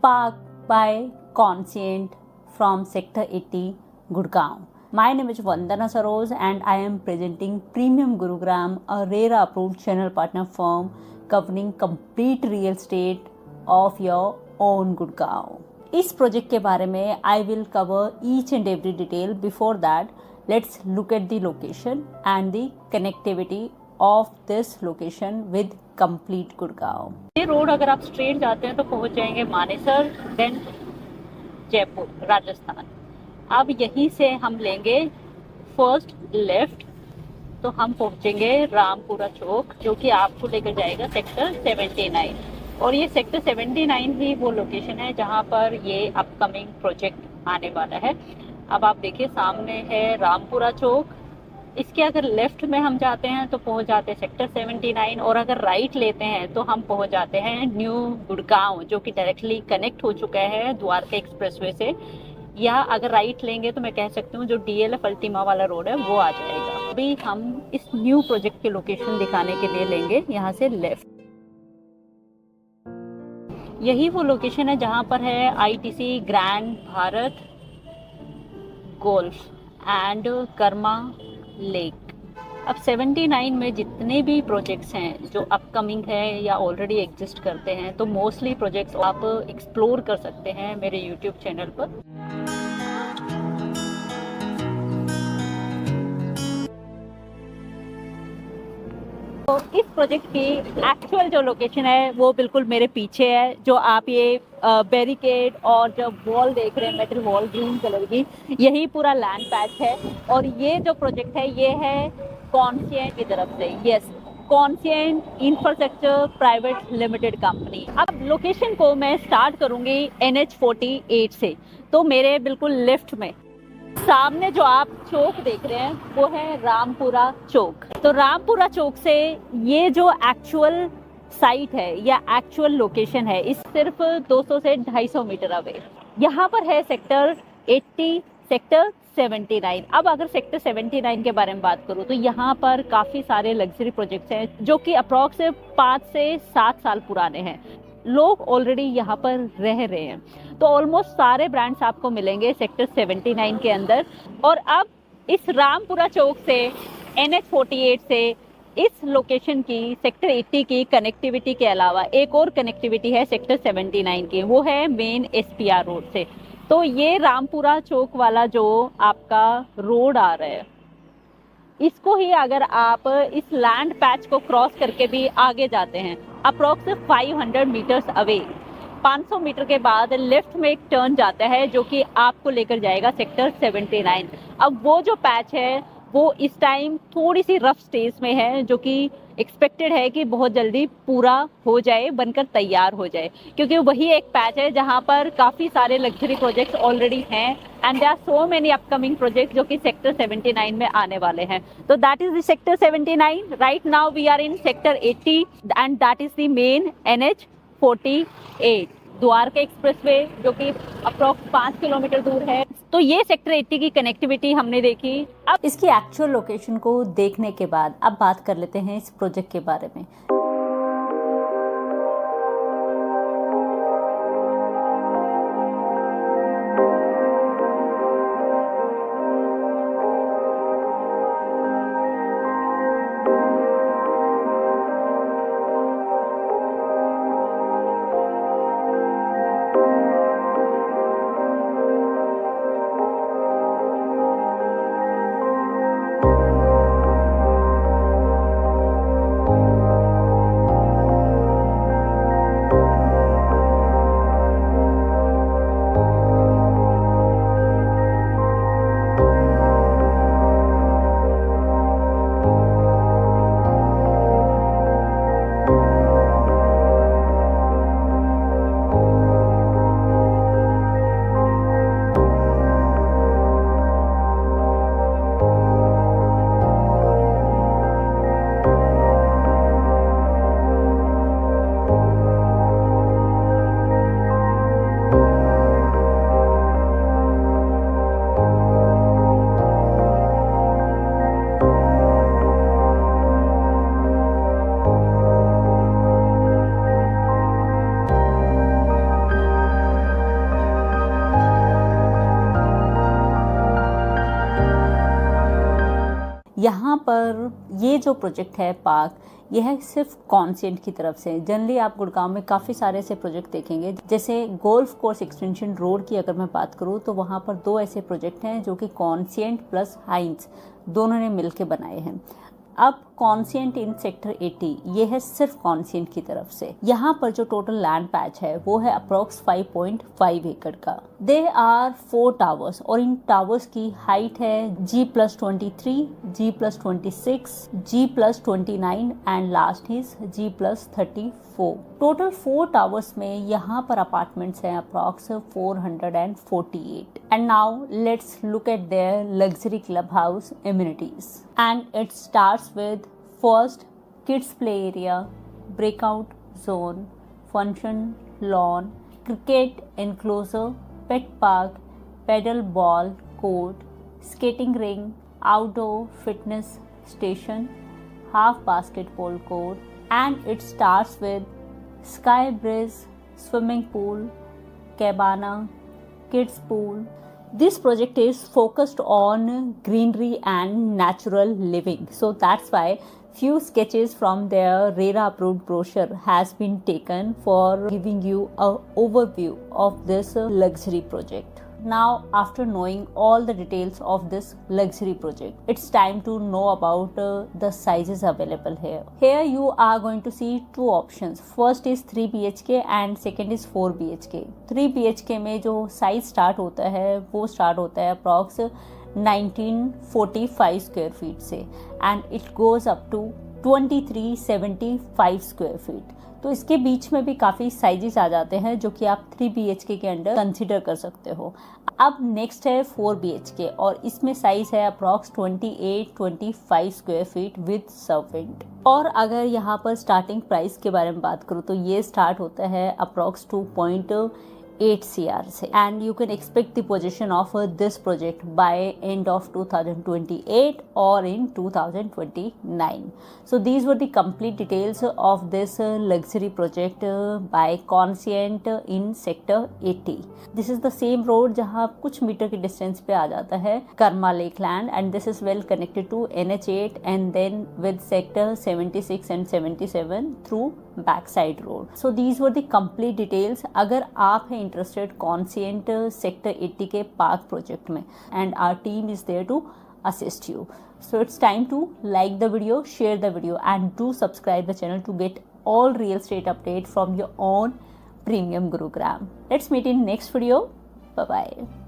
parked by Conscient from Sector 80, Gurgaon. My name is Vandana Saroj and I am presenting Premium Gurugram, a RERA approved channel partner firm covering complete real estate of your own Gurgaon. इस project के बारे में I will cover each and every detail. Before that, let's look at the location and the connectivity of this location with complete Gurgaon. ये road अगर आप straight जाते हैं तो पहुंच जाएंगे मानेसर, देन जयपुर, राजस्थान। अब यहीं से हम लेंगे फर्स्ट लेफ्ट तो हम पहुंचेंगे रामपुरा चौक, जो कि आपको लेकर जाएगा सेक्टर 79। और ये सेक्टर 79 ही वो लोकेशन है जहां पर ये अपकमिंग प्रोजेक्ट आने वाला है। अब आप देखिए सामने है रामपुरा चौक, इसके अगर लेफ्ट में हम जाते हैं तो पहुंच जाते हैं सेक्टर 79, और अगर राइट लेते हैं तो हम पहुंच जाते हैं न्यू गुड़गांव, जो कि डायरेक्टली कनेक्ट हो चुका है द्वारका एक्सप्रेसवे से। या अगर राइट लेंगे तो मैं कह सकती हूँ जो DLF अल्टीमा वाला रोड है वो आ जाएगा। अभी हम इस न्यू प्रोजेक्ट के लोकेशन दिखाने के लिए लेंगे यहाँ से लेफ्ट। यही वो लोकेशन है जहाँ पर है ITC grand Bharat golf and Karma lake. अब 79 में जितने भी प्रोजेक्ट्स हैं जो अपकमिंग है या ऑलरेडी एग्जिस्ट करते हैं, तो मोस्टली प्रोजेक्ट्स आप एक्सप्लोर कर सकते हैं मेरे YouTube चैनल पर। तो इस प्रोजेक्ट की एक्चुअल जो लोकेशन है वो बिल्कुल मेरे पीछे है। जो आप ये बैरिकेड और जो वॉल देख रहे हैं, मेटल वॉल ग्रीन कलर की, यही पूरा लैंड पैच है। और ये जो प्रोजेक्ट है ये है कॉन्शियंट की तरफ से, yes, conscient infrastructure private limited company. अब लोकेशन को मैं स्टार्ट करूंगी NH48 से। तो मेरे बिल्कुल लेफ्ट में सामने जो आप चौक देख रहे हैं वो है रामपुरा चौक। तो रामपुरा चौक से ये जो एक्चुअल साइट है या एक्चुअल लोकेशन है, इस सिर्फ 200 से 250 मीटर अवे। यहाँ पर है सेक्टर 80, सेक्टर 79। अब अगर सेक्टर 79 के बारे में बात करूँ तो यहाँ पर काफ़ी सारे लग्जरी प्रोजेक्ट्स हैं जो कि अप्रॉक्स 5 से 7 साल पुराने हैं। लोग ऑलरेडी यहाँ पर रह रहे हैं। तो ऑलमोस्ट सारे ब्रांड्स आपको मिलेंगे सेक्टर 79 के अंदर। और अब इस रामपुरा चौक से NH48 से इस लोकेशन की सेक्टर 80 की कनेक्टिविटी के अलावा एक और कनेक्टिविटी है सेक्टर 79 की, वो है मेन SPR रोड से। तो ये रामपुरा चौक वाला जो आपका रोड आ रहा है, इसको ही अगर आप इस लैंड पैच को क्रॉस करके भी आगे जाते हैं अप्रॉक्स 500 मीटर्स अवे, 500 मीटर के बाद लेफ्ट में एक टर्न जाता है जो कि आपको लेकर जाएगा सेक्टर 79। अब वो जो पैच है वो इस टाइम थोड़ी सी रफ स्टेज में है, जो कि एक्सपेक्टेड है कि बहुत जल्दी पूरा हो जाए, बनकर तैयार हो जाए, क्योंकि वही एक पैच है जहां पर काफ़ी सारे लग्जरी प्रोजेक्ट्स ऑलरेडी हैं and there are so many upcoming projects जो कि सेक्टर 79 में आने वाले हैं। तो that is the sector 79। Right now we are in sector 80 and that is the main NH48 Dwarka expressway, जो कि अप्रॉक्स 5 किलोमीटर दूर है। तो ये सेक्टर 80 की कनेक्टिविटी हमने देखी। अब इसकी एक्चुअल लोकेशन को देखने के बाद अब बात कर लेते हैं इस प्रोजेक्ट के बारे में। यहाँ पर ये जो प्रोजेक्ट है पार्क, यह सिर्फ कॉन्सेंट की तरफ से। जनरली आप गुड़गांव में काफ़ी सारे ऐसे प्रोजेक्ट देखेंगे, जैसे गोल्फ कोर्स एक्सटेंशन रोड की अगर मैं बात करूँ तो वहाँ पर 2 ऐसे प्रोजेक्ट हैं जो कि कॉन्सेंट प्लस हाइंस दोनों ने मिलकर बनाए हैं। अब कॉन्सेंट इन सेक्टर 80 ये है सिर्फ कॉन्सेंट की तरफ से। यहाँ पर जो टोटल लैंड पैच है वो है अप्रोक्स 5.5 एकड़ का। दे आर 4 टावर्स और इन टावर्स की हाइट है G+23, G+26, G+29 and last is G+34। Total 4 towers में यहाँ पर अपार्टमेंट्स हैं approx 448। And now let's look at there luxury club house amenities. And it starts with first kids play area, breakout zone, function lawn, cricket enclosure, pet park, paddle ball court, skating ring, outdoor fitness station, half basketball court, and it starts with sky bridge, swimming pool, cabana, kids pool. This project is focused on greenery and natural living, so that's why few sketches from their RERA approved brochure has been taken for giving you a overview of this luxury project. Now, after knowing all the details of this luxury project, it's time to know about the sizes available here. Here you are going to see 2 options. First is 3 BHK and second is 4 BHK. 3 BHK में जो size start होता है वो start होता है approx 1945 square feet से and it goes up to 2375 square feet. तो इसके बीच में भी काफ़ी साइजेस आ जाते हैं जो कि आप 3 BHK के अंडर कंसिडर कर सकते हो। अब नेक्स्ट है 4 BHK और इसमें साइज है approx 28-25 square feet with servant. और अगर यहाँ पर स्टार्टिंग प्राइस के बारे में बात करूँ तो ये स्टार्ट होता है अप्रॉक्स 2.8 CR से and you can expect the position of this project by end of 2028 और इन 2029. So these were the complete details of this luxury project by Conscient in sector 80. This is the same road जहाँ कुछ metre के distance पे आ जाता है Karma Lake Land and this is well connected to NH8 and then with sector 76 and 77 through backside road. So these were the complete details. अगर आप हैं interested Conscient sector 80 के पार्क प्रोजेक्ट में and our team is there to assist you. So it's time to like the video, share the video and do subscribe the channel to get all real estate update from your own Premium Gurugram. Let's meet in next video. Bye bye.